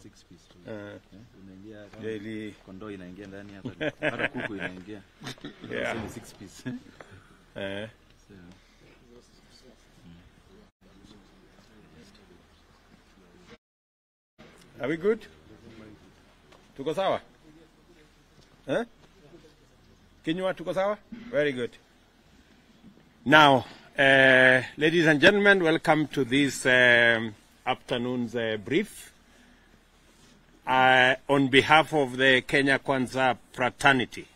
6 piece. Unaingia daily kondoo inaingia ndani hata kuku inaingia. Yeah. 6 piece. Are we good? Tuko sawa? Kinywa tuko sawa? Very good. Now, ladies and gentlemen, welcome to this afternoon's brief. On behalf of the Kenya Kwanza fraternity,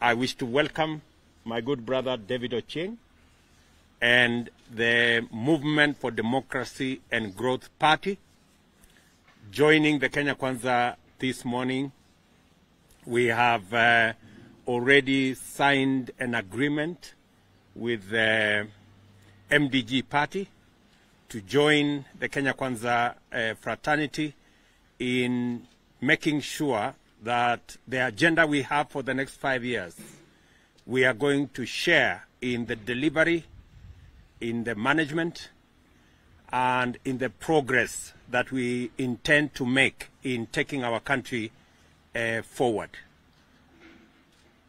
I wish to welcome my good brother David Ochieng and the Movement for Democracy and Growth Party. Joining the Kenya Kwanza this morning, we have already signed an agreement with the MDG party to join the Kenya Kwanza fraternity in making sure that the agenda we have for the next 5 years, we are going to share in the delivery, in the management, and in the progress that we intend to make in taking our country forward.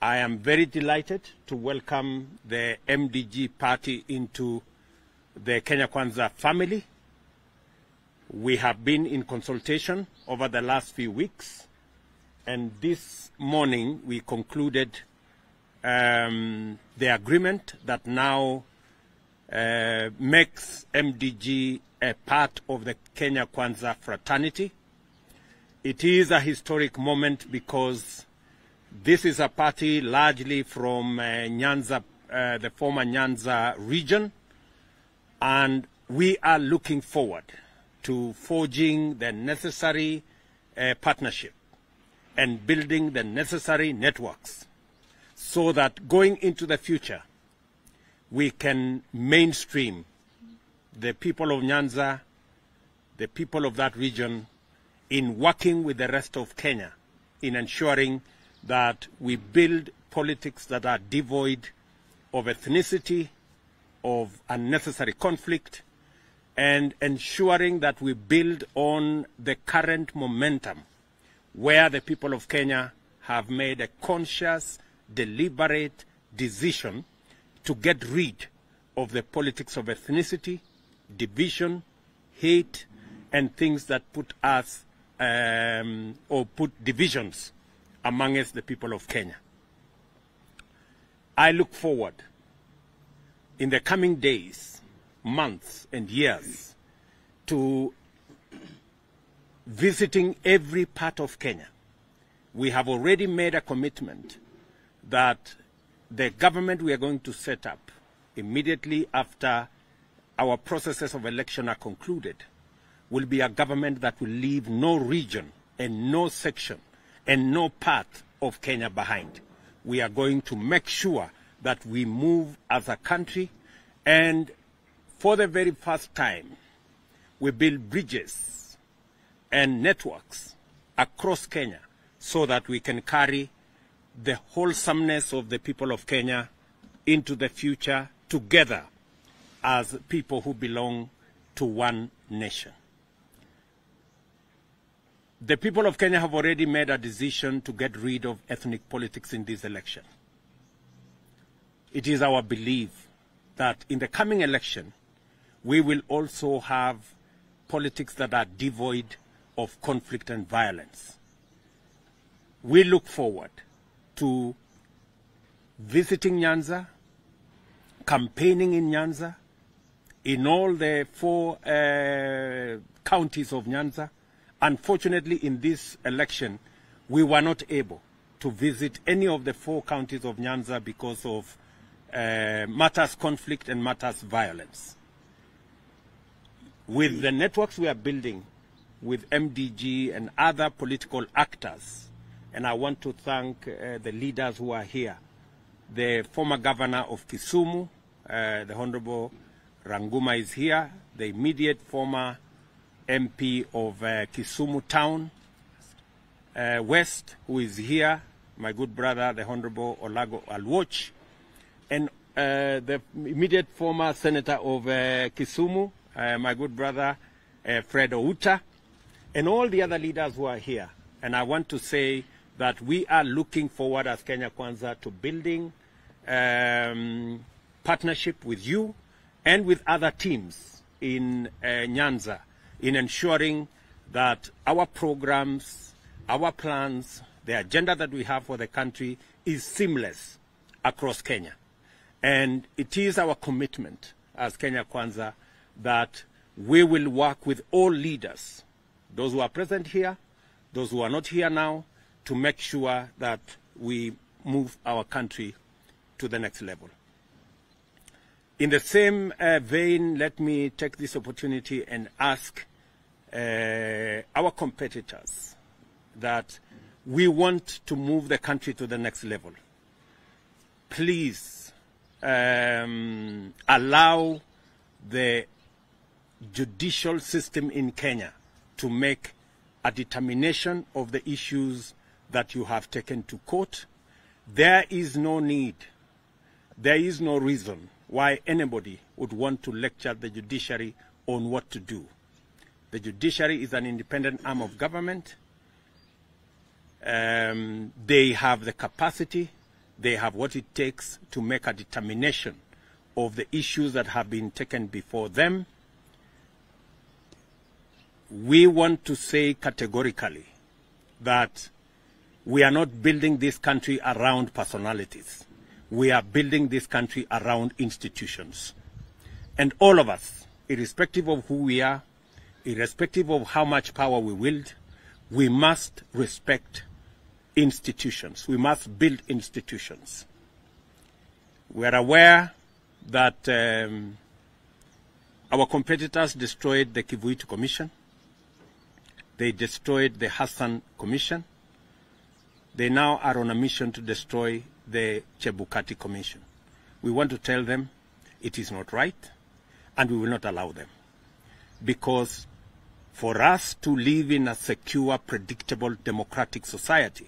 I am very delighted to welcome the MDG party into the Kenya Kwanza family. We have been in consultation over the last few weeks, and this morning we concluded the agreement that now makes MDG a part of the Kenya Kwanza fraternity. It is a historic moment because this is a party largely from Nyanza, the former Nyanza region, and we are looking forward to forging the necessary partnership and building the necessary networks so that going into the future, we can mainstream the people of Nyanza, the people of that region, in working with the rest of Kenya in ensuring that we build politics that are devoid of ethnicity, of unnecessary conflict, and ensuring that we build on the current momentum where the people of Kenya have made a conscious, deliberate decision to get rid of the politics of ethnicity, division, hate, and things that put us or put divisions amongst the people of Kenya. I look forward in the coming days, months, and years to visiting every part of Kenya. We have already made a commitment that the government we are going to set up immediately after our processes of election are concluded will be a government that will leave no region and no section and no part of Kenya behind. We are going to make sure that we move as a country, and for the very first time, we build bridges and networks across Kenya so that we can carry the wholesomeness of the people of Kenya into the future together as people who belong to one nation. The people of Kenya have already made a decision to get rid of ethnic politics in this election. It is our belief that in the coming election, we will also have politics that are devoid of conflict and violence. We look forward to visiting Nyanza, campaigning in Nyanza, in all the 4 counties of Nyanza. Unfortunately, in this election, we were not able to visit any of the 4 counties of Nyanza because of matters conflict and matters violence. With the networks we are building with MDG and other political actors, and I want to thank the leaders who are here, the former governor of Kisumu, the Honorable Ranguma is here, the immediate former MP of Kisumu Town West, who is here, my good brother, the Honorable Olago Alwoch, and the immediate former senator of Kisumu, my good brother, Fred Outa, and all the other leaders who are here. And I want to say that we are looking forward as Kenya Kwanza to building partnership with you and with other teams in Nyanza in ensuring that our programs, our plans, the agenda that we have for the country is seamless across Kenya. And it is our commitment as Kenya Kwanza that we will work with all leaders, those who are present here, those who are not here now, to make sure that we move our country to the next level. In the same vein, let me take this opportunity and ask our competitors that we want to move the country to the next level. Please allow the judicial system in Kenya to make a determination of the issues that you have taken to court. There is no need, there is no reason why anybody would want to lecture the judiciary on what to do. The judiciary is an independent arm of government. They have the capacity, they have what it takes to make a determination of the issues that have been taken before them. We want to say categorically that we are not building this country around personalities. We are building this country around institutions. And all of us, irrespective of who we are, irrespective of how much power we wield, we must respect institutions. We must build institutions. We are aware that our competitors destroyed the Kivuitu Commission. They destroyed the Hassan Commission. They now are on a mission to destroy the Chebukati Commission. We want to tell them it is not right, and we will not allow them. Because for us to live in a secure, predictable, democratic society,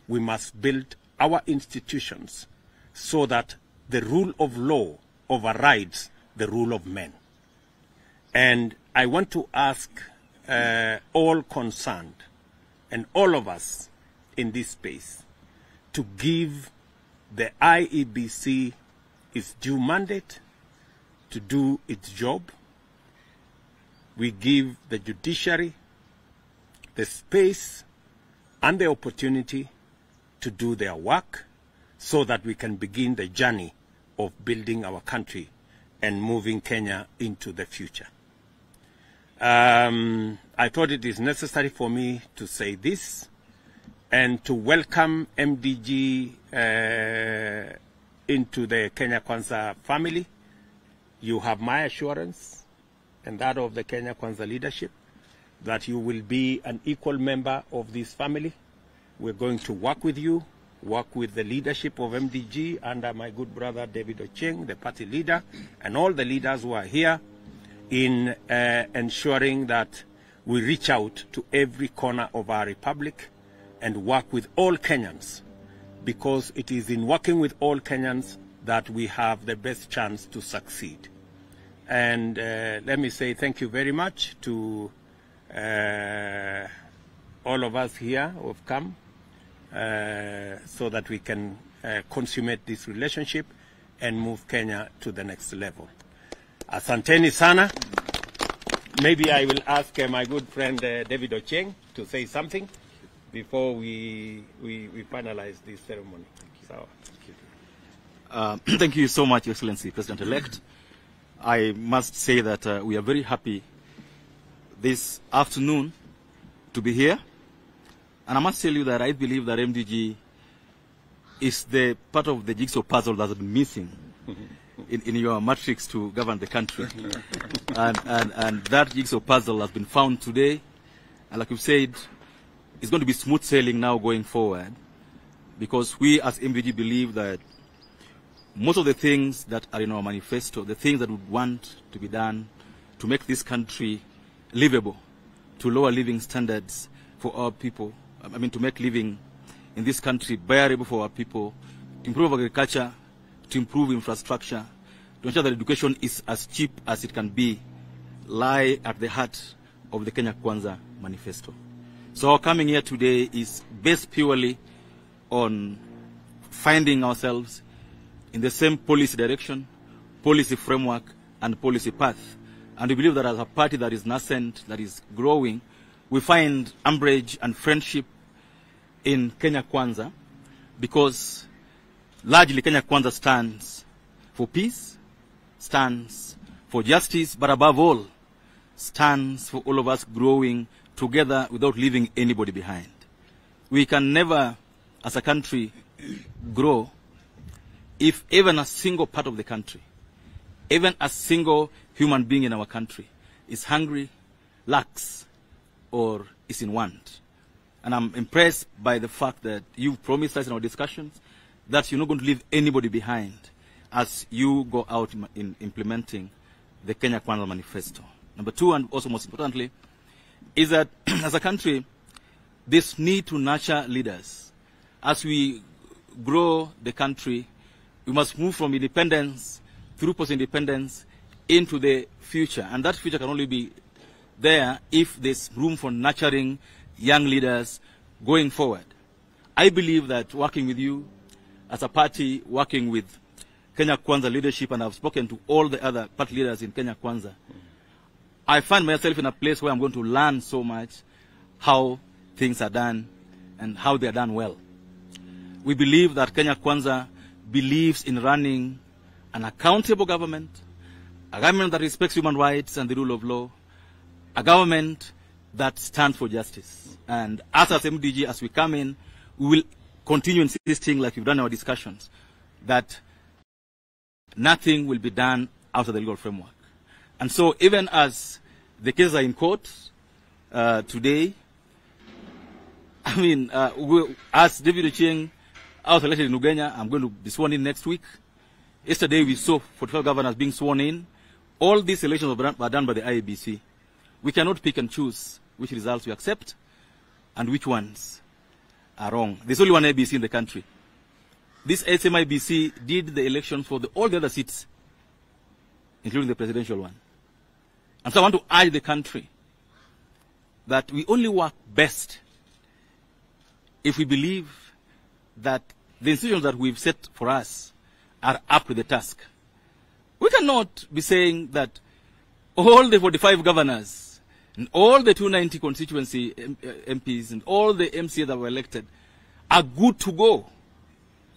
we must build our institutions so that the rule of law overrides the rule of men. And I want to ask all concerned and all of us in this space to give the IEBC its due mandate to do its job. We give the judiciary the space and the opportunity to do their work so that we can begin the journey of building our country and moving Kenya into the future. I thought it is necessary for me to say this and to welcome MDG into the Kenya Kwanza family. You have my assurance and that of the Kenya Kwanza leadership that you will be an equal member of this family. We're going to work with you, work with the leadership of MDG under my good brother David Ochieng, the party leader, and all the leaders who are here in ensuring that we reach out to every corner of our republic and work with all Kenyans, because it is in working with all Kenyans that we have the best chance to succeed. And let me say thank you very much to all of us here who have come so that we can consummate this relationship and move Kenya to the next level. Asanteni sana. Maybe I will ask my good friend David Ochieng to say something before we finalize this ceremony. So. Thank you so much, Your Excellency, President-elect. I must say that we are very happy this afternoon to be here. And I must tell you that I believe that MDG is the part of the jigsaw puzzle that has been missing in your matrix to govern the country. and that jigsaw puzzle has been found today. And like you said, it's going to be smooth sailing now going forward, because we as MDG believe that most of the things that are in our manifesto, the things that we want to be done to make this country livable, to lower living standards for our people, I mean to make living in this country bearable for our people, to improve agriculture, to improve infrastructure, to ensure that education is as cheap as it can be, lie at the heart of the Kenya Kwanza manifesto. So our coming here today is based purely on finding ourselves in the same policy direction, policy framework, and policy path. And we believe that as a party that is nascent, that is growing, we find umbrage and friendship in Kenya Kwanza, because largely Kenya Kwanza stands for peace, stands for justice, but above all, stands for all of us growing together without leaving anybody behind. We can never, as a country, grow if even a single part of the country, even a single human being in our country is hungry, lacks, or is in want. And I'm impressed by the fact that you've promised us in our discussions that you're not going to leave anybody behind as you go out in implementing the Kenya Kwanza manifesto. Number two, and also most importantly, is that as a country, this need to nurture leaders. As we grow the country, we must move from independence through post-independence into the future. And that future can only be there if there's room for nurturing young leaders going forward. I believe that working with you as a party, working with Kenya Kwanza leadership, and I've spoken to all the other party leaders in Kenya Kwanza, I find myself in a place where I'm going to learn so much how things are done and how they are done well. We believe that Kenya Kwanza believes in running an accountable government, a government that respects human rights and the rule of law, a government that stands for justice. And as MDG, as we come in, we will continue insisting, like we've done in our discussions, that nothing will be done out of the legal framework. And so even as the cases are in court today, I mean, as David Ochieng, I was elected in Uganda. I'm going to be sworn in next week. Yesterday we saw 45 governors being sworn in. All these elections were done by the IEBC. We cannot pick and choose which results we accept and which ones are wrong. There's only one IEBC in the country. This same IEBC did the elections for all the other seats, including the presidential one. And so I want to urge the country that we only work best if we believe that the institutions that we've set for us are up to the task. We cannot be saying that all the 45 governors and all the 290 constituency MPs and all the MCAs that were elected are good to go.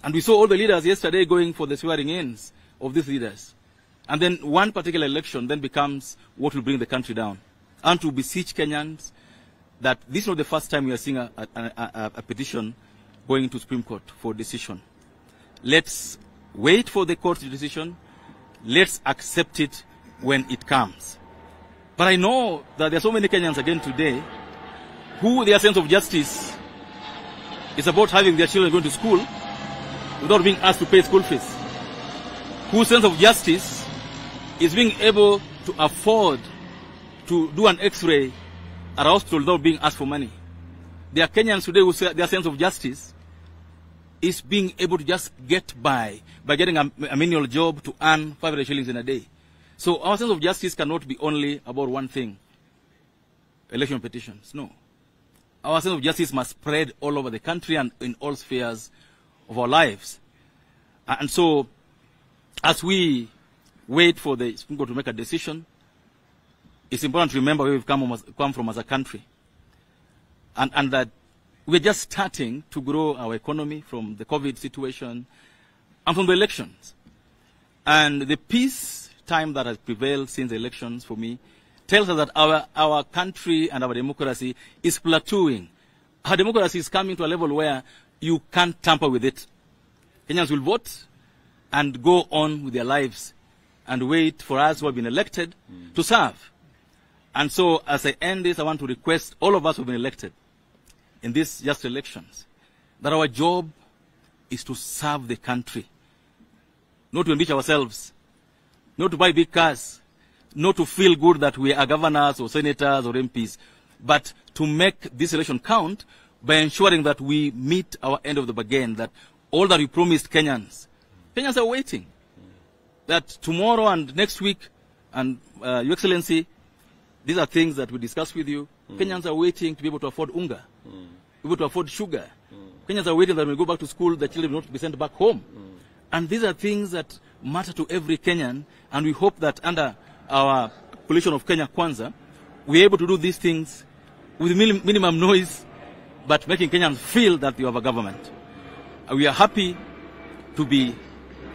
And we saw all the leaders yesterday going for the swearing-ins of these leaders. And then one particular election then becomes what will bring the country down. And to beseech Kenyans that this is not the first time we are seeing a petition going to Supreme Court for decision. Let's wait for the court's decision. Let's accept it when it comes. But I know that there are so many Kenyans again today who their sense of justice is about having their children going to school without being asked to pay school fees. Whose sense of justice is being able to afford to do an x-ray at a hospital without being asked for money. There are Kenyans today who say their sense of justice is being able to just get by getting a menial job to earn 500 shillings in a day. So our sense of justice cannot be only about one thing, election petitions. No. Our sense of justice must spread all over the country and in all spheres of our lives. And so, as we wait for the Supreme Court to make a decision, it's important to remember where we've come from as a country. And that we're just starting to grow our economy from the COVID situation and from the elections. And the peace time that has prevailed since the elections, for me, tells us that our country and our democracy is plateauing. Our democracy is coming to a level where you can't tamper with it. Kenyans will vote and go on with their lives and wait for us who have been elected to serve. And so, as I end this, I want to request all of us who have been elected in these just elections that our job is to serve the country, not to enrich ourselves, not to buy big cars, not to feel good that we are governors or senators or MPs, but to make this election count by ensuring that we meet our end of the bargain, that all that we promised Kenyans are waiting. That tomorrow and next week, and Your Excellency, These are things that we discuss with you. Kenyans are waiting to be able to afford unga, able to afford sugar. Kenyans are waiting that when we go back to school, the children will not be sent back home. And these are things that matter to every Kenyan, and we hope that under our coalition of Kenya Kwanza, we're able to do these things with minimum noise, but making Kenyans feel that you have a government. We are happy to be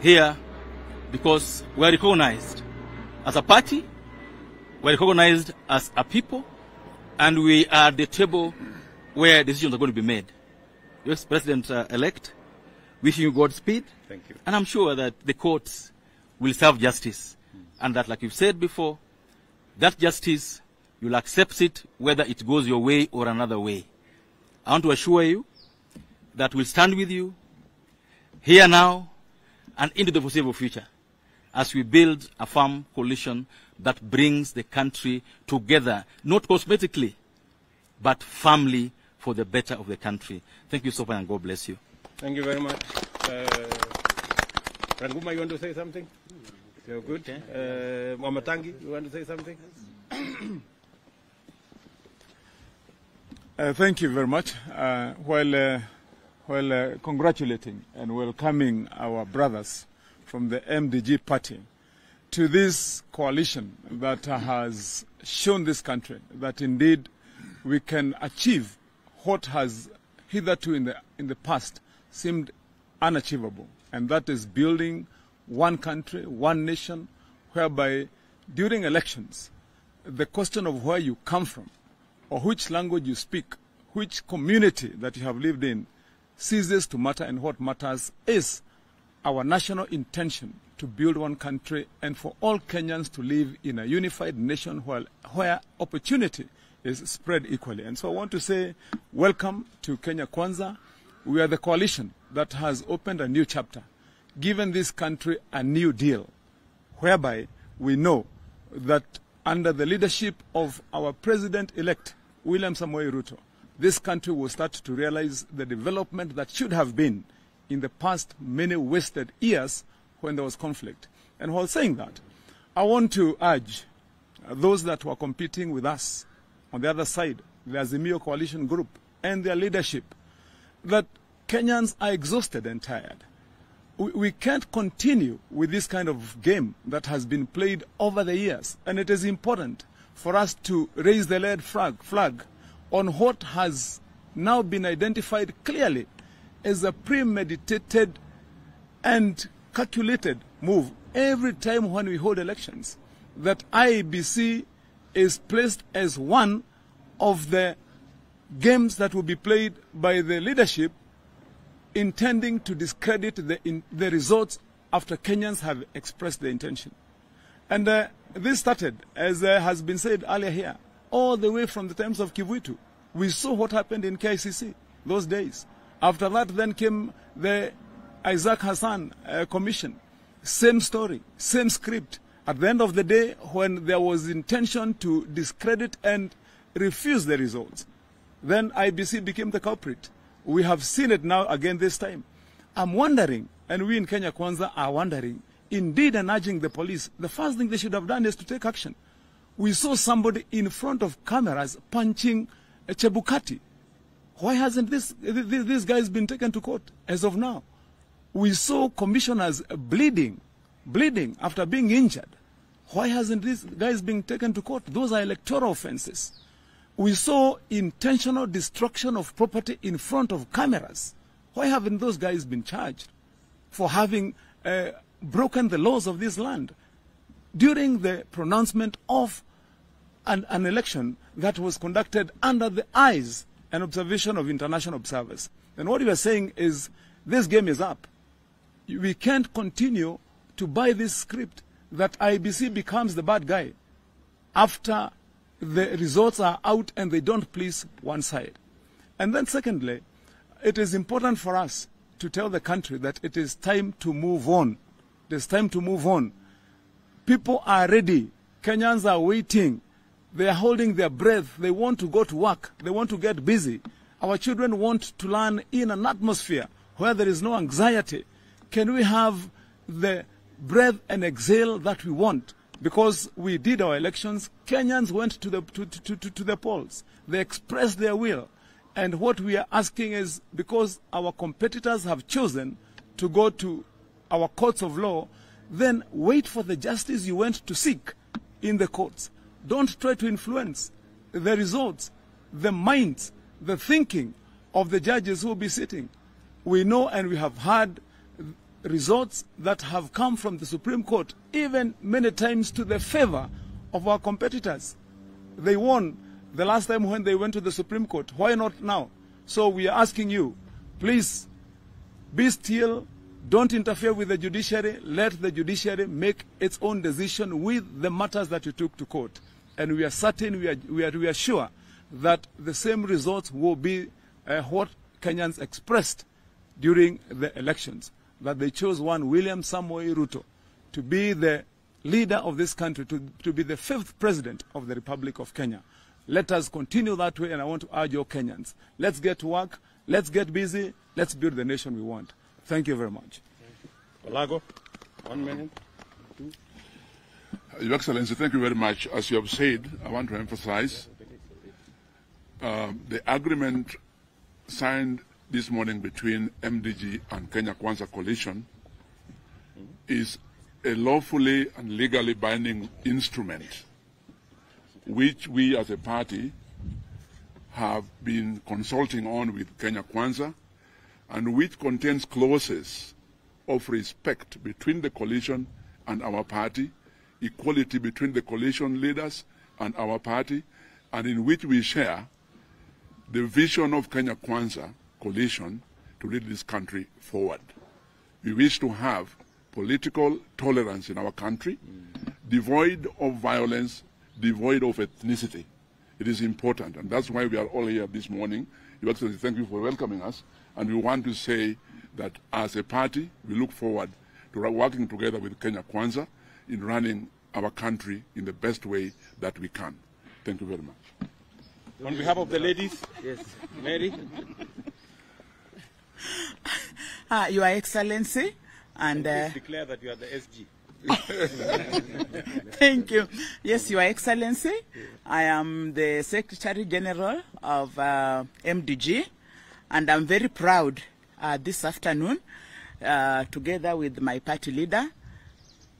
here because we are recognized as a party, we are recognized as a people, and we are at the table where decisions are going to be made. Yes, President-elect, wishing you Godspeed. Thank you. And I'm sure that the courts will serve justice. And that, like you've said before, that justice, you'll accept it whether it goes your way or another way. I want to assure you that we'll stand with you here now and into the foreseeable future as we build a firm coalition that brings the country together, not cosmetically, but firmly for the better of the country. Thank you so much, and God bless you. Thank you very much. Ranguma, you want to say something? You're good. Okay. Mwamatangi, you want to say something? Thank you very much. While congratulating and welcoming our brothers from the MDG party to this coalition that has shown this country that indeed we can achieve what has hitherto in the past seemed unachievable, and that is building one country, one nation, whereby during elections, the question of where you come from, or which language you speak, which community that you have lived in, ceases to matter, and what matters is our national intention to build one country and for all Kenyans to live in a unified nation where opportunity is spread equally. And so I want to say welcome to Kenya Kwanza. We are the coalition that has opened a new chapter, given this country a new deal, whereby we know that under the leadership of our president-elect, William Samoei Ruto, this country will start to realize the development that should have been in the past many wasted years when there was conflict. And while saying that, I want to urge those that were competing with us on the other side, the Azimio coalition group and their leadership, that Kenyans are exhausted and tired. We can't continue with this kind of game that has been played over the years. And it is important for us to raise the red flag on what has now been identified clearly as a premeditated and calculated move every time when we hold elections, that IEBC is placed as one of the games that will be played by the leadership intending to discredit the results after Kenyans have expressed their intention. And this started, as has been said earlier here, all the way from the times of Kivuitu. We saw what happened in KICC those days. After that then came the Isaac Hassan Commission. Same story, same script. At the end of the day, when there was intention to discredit and refuse the results, then IBC became the culprit. We have seen it now again this time. I'm wondering, and we in Kenya Kwanza are wondering, indeed and urging the police, the first thing they should have done is to take action. We saw somebody in front of cameras punching a Chebukati. Why hasn't this guy been taken to court as of now? We saw commissioners bleeding after being injured. Why hasn't this guy been taken to court? Those are electoral offenses. We saw intentional destruction of property in front of cameras. Why haven't those guys been charged for having broken the laws of this land during the pronouncement of an election that was conducted under the eyes and observation of international observers? And what you are saying is this game is up. We can't continue to buy this script that IBC becomes the bad guy after the results are out and they don't please one side. And then secondly, it is important for us to tell the country that it is time to move on. It is time to move on. People are ready. Kenyans are waiting. They are holding their breath. They want to go to work. They want to get busy. Our children want to learn in an atmosphere where there is no anxiety. Can we have the breath and exhale that we want? because we did our elections, Kenyans went to the polls. They expressed their will. And what we are asking is, because our competitors have chosen to go to our courts of law, then wait for the justice you went to seek in the courts. Don't try to influence the results, the minds, the thinking of the judges who will be sitting. We know and we have had results that have come from the Supreme Court, even many times to the favor of our competitors. They won the last time when they went to the Supreme Court. Why not now? So we are asking you, please be still. Don't interfere with the judiciary. Let the judiciary make its own decision with the matters that you took to court. And we are certain, we are sure that the same results will be what Kenyans expressed during the elections, that they chose one William Samoei Ruto to be the leader of this country, to be the 5th president of the Republic of Kenya. Let us continue that way, and I want to urge all Kenyans. Let's get to work, let's get busy, let's build the nation we want. Thank you very much. Olago, 1 minute. Your Excellency, thank you very much. As you have said, I want to emphasize the agreement signed this morning between MDG and Kenya Kwanza coalition is a lawfully and legally binding instrument which we as a party have been consulting on with Kenya Kwanza, and which contains clauses of respect between the coalition and our party, equality between the coalition leaders and our party, and in which we share the vision of Kenya Kwanza coalition to lead this country forward. We wish to have political tolerance in our country, devoid of violence, devoid of ethnicity. It is important, and that's why we are all here this morning. Your Excellency, thank you for welcoming us, and we want to say that as a party, we look forward to working together with Kenya Kwanza in running our country in the best way that we can. Thank you very much. On behalf of the ladies, yes, Mary. Your Excellency, and please declare that you are the SG. Thank you. Yes, Your Excellency, I am the Secretary General of MDG, and I'm very proud this afternoon, together with my party leader,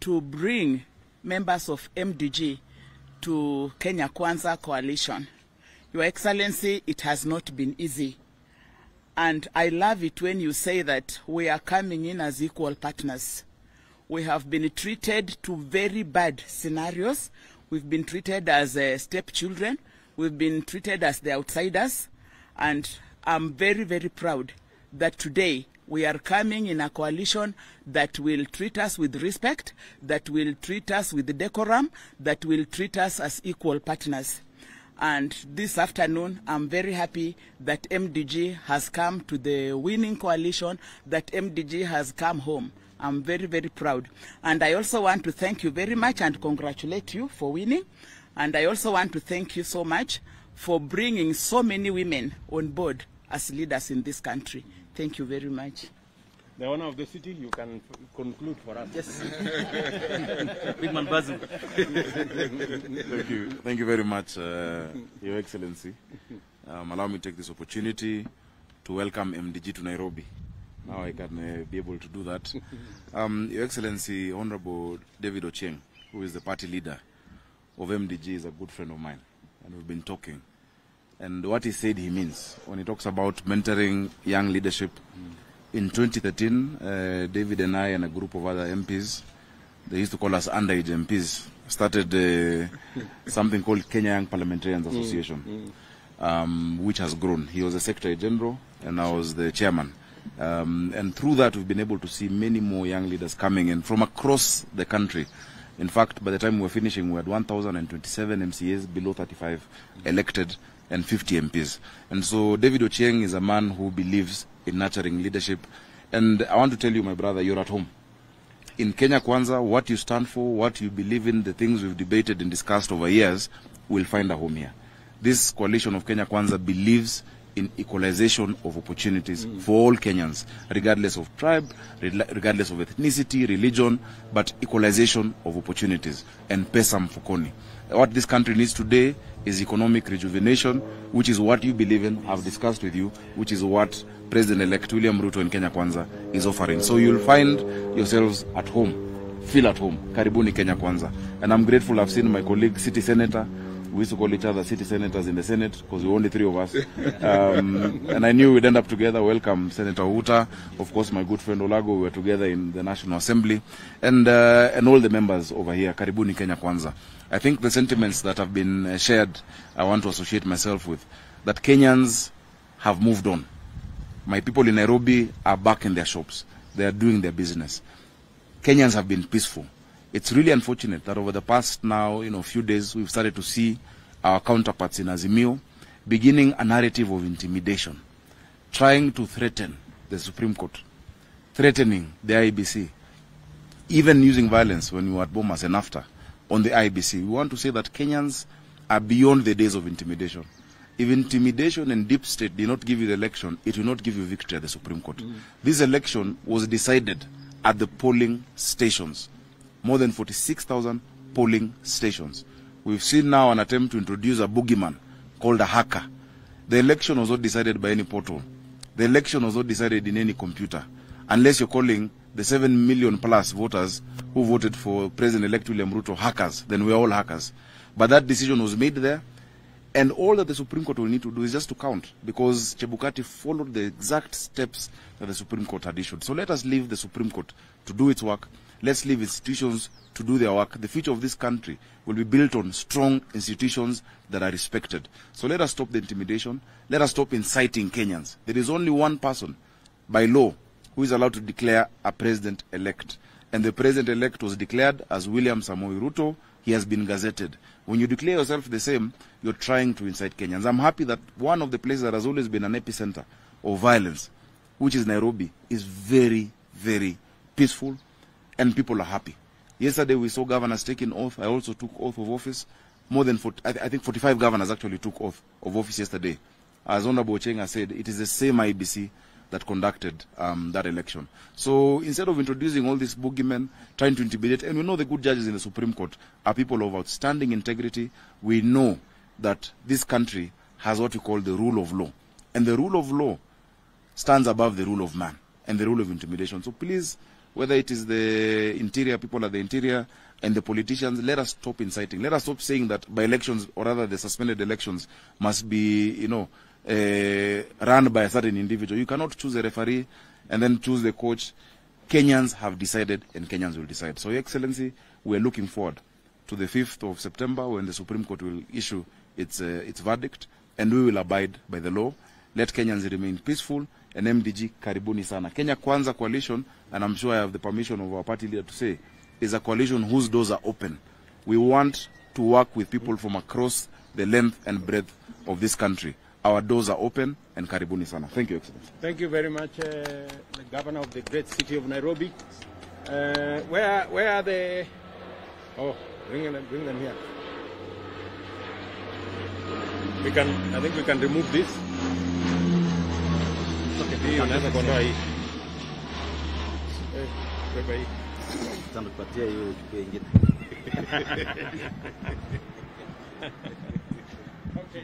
to bring members of MDG to Kenya Kwanza coalition. Your Excellency, it has not been easy. And I love it when you say that we are coming in as equal partners. We have been treated to very bad scenarios. We've been treated as stepchildren. We've been treated as the outsiders. And I'm very, very proud that today we are coming in a coalition that will treat us with respect, that will treat us with decorum, that will treat us as equal partners. And this afternoon, I'm very happy that MDG has come to the winning coalition, that MDG has come home. I'm very, very proud. And I also want to thank you very much and congratulate you for winning. And I also want to thank you so much for bringing so many women on board as leaders in this country. Thank you very much. The owner of the city, you can conclude for us. Yes. Big man Basil. Thank you very much, Your Excellency. Allow me to take this opportunity to welcome MDG to Nairobi. Now I can be able to do that. Your Excellency, Honorable David Ochieng, who is the party leader of MDG, is a good friend of mine, and we've been talking. And what he said he means when he talks about mentoring young leadership. In 2013, David and I and a group of other MPs, they used to call us underage MPs, started something called Kenya Young Parliamentarians Association, which has grown. He was the Secretary General and I was the Chairman. And through that, we've been able to see many more young leaders coming in from across the country. In fact, by the time we were finishing, we had 1,027 MCAs, below 35 elected, and 50 MPs. And so David Ochieng is a man who believes in nurturing leadership. And I want to tell you, my brother, you're at home. In Kenya Kwanza, what you stand for, what you believe in, the things we've debated and discussed over years, will find a home here. This coalition of Kenya Kwanza believes in equalization of opportunities for all Kenyans, regardless of tribe, regardless of ethnicity, religion, but equalization of opportunities and pesa mfukoni. What this country needs today is economic rejuvenation, which is what you believe in, I've discussed with you, which is what President-elect William Ruto in Kenya Kwanza is offering. So you'll find yourselves at home. Feel at home. Karibuni Kenya Kwanza. And I'm grateful I've seen my colleague, City Senator. We used to call each other city senators in the Senate because we were only 3 of us. And I knew we'd end up together. Welcome, Senator Uta. Of course, my good friend Olago. We were together in the National Assembly. And all the members over here. Karibuni Kenya Kwanza. I think the sentiments that have been shared, I want to associate myself with. That Kenyans have moved on. My people in Nairobi are back in their shops. They are doing their business. Kenyans have been peaceful. It's really unfortunate that over the past now, few days, we've started to see our counterparts in Azimio beginning a narrative of intimidation, trying to threaten the Supreme Court, threatening the IBC, even using violence when we were at Bomas and after on the IBC. We want to say that Kenyans are beyond the days of intimidation. If intimidation and deep state did not give you the election, it will not give you victory at the Supreme Court. This election was decided at the polling stations. More than 46,000 polling stations. We've seen now an attempt to introduce a boogeyman called a hacker. The election was not decided by any portal. The election was not decided in any computer. Unless you're calling the 7 million plus voters who voted for President-elect William Ruto hackers, then we're all hackers. But that decision was made there. And all that the Supreme Court will need to do is just to count, because Chebukati followed the exact steps that the Supreme Court had issued. So let us leave the Supreme Court to do its work. Let's leave institutions to do their work. The future of this country will be built on strong institutions that are respected. So let us stop the intimidation. Let us stop inciting Kenyans. There is only one person by law who is allowed to declare a president-elect. And the president-elect was declared as William Samoei Ruto. He has been gazetted. When you declare yourself the same, you're trying to incite Kenyans. I'm happy that one of the places that has always been an epicenter of violence, which is Nairobi, is very, very peaceful, and people are happy. Yesterday we saw governors taking oath. I also took oath of office. More than 40, I think 45 governors actually took oath of office yesterday. As Honorable Ochenga said, it is the same IBC that conducted that election. So instead of introducing all these boogeymen, trying to intimidate, and we know the good judges in the Supreme Court are people of outstanding integrity, we know that this country has what we call the rule of law. And the rule of law stands above the rule of man and the rule of intimidation. So please, whether it is the interior, people at the interior, and the politicians, let us stop inciting. Let us stop saying that by elections, or rather the suspended elections, must be, run by a certain individual. You cannot choose a referee and then choose the coach. Kenyans have decided, and Kenyans will decide. So, Your Excellency, we are looking forward to the 5th of September when the Supreme Court will issue its verdict, and we will abide by the law. Let Kenyans remain peaceful, and MDG, karibuni sana. Kenya Kwanza coalition, and I'm sure I have the permission of our party leader to say, is a coalition whose doors are open. We want to work with people from across the length and breadth of this country. Our doors are open, and karibuni sana. Thank you, Excellency. Thank you very much, the Governor of the great city of Nairobi. Where are the... Oh, bring them here. I think we can remove this. Hii unaweza kuondoa hii. Beba hii. Tutampatia hiyo uchukue ingine. Okay.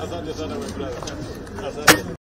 Asante sana my brother. Asante.